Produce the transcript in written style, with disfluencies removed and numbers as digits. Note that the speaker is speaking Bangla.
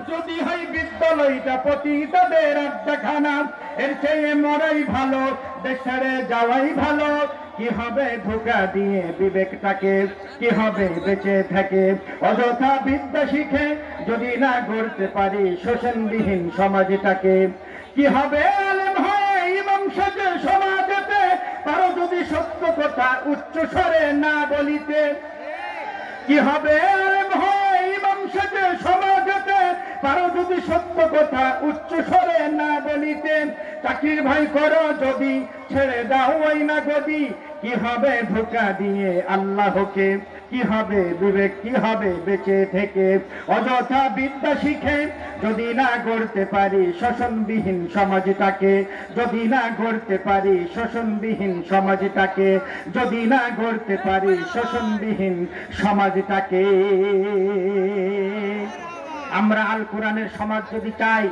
যদি হয় বিদ্যালয়টা পতিতাদের আড্ডাখানা, এর চেয়ে মরাই ভালো, দেশ ছেড়ে যাওয়াই ভালো। কি হবে ধোঁকা দিয়ে বিবেকটাকে, কি হবে বেঁচে থাকে অযথা বিদ্যা শিখে যদি না গড়তে পারি শোষণবিহীন সমাজটাকে। কি হবে আলেম হয়ে ইমাম সাজে সমাজেতে, তারও যদি সত্য কথা উচ্চ স্বরে না বলিতে। কি হবে আলেম হয়ে ইমাম সাজে সমাজেতে, তারও যদি সত্য কথা উচ্চ স্বরে না বলিতে। চাকরির ভয় করো যদি ছেড়ে দাও ওই না গদি, কি হবে ধোঁকা দিয়ে আল্লাহকে, কি হবে বিবেক, কি হবে বেঁচে থেকে অযথা বিদ্যা শিখে যদি না গড়তে পারি শোষণবিহীন সমাজটাকে। যদি না গড়তে পারি শোষণবিহীন সমাজটাকে, যদি না গড়তে পারি শোষণবিহীন সমাজটাকে। আমরা আল কোরআনের সমাজ যদি চাই,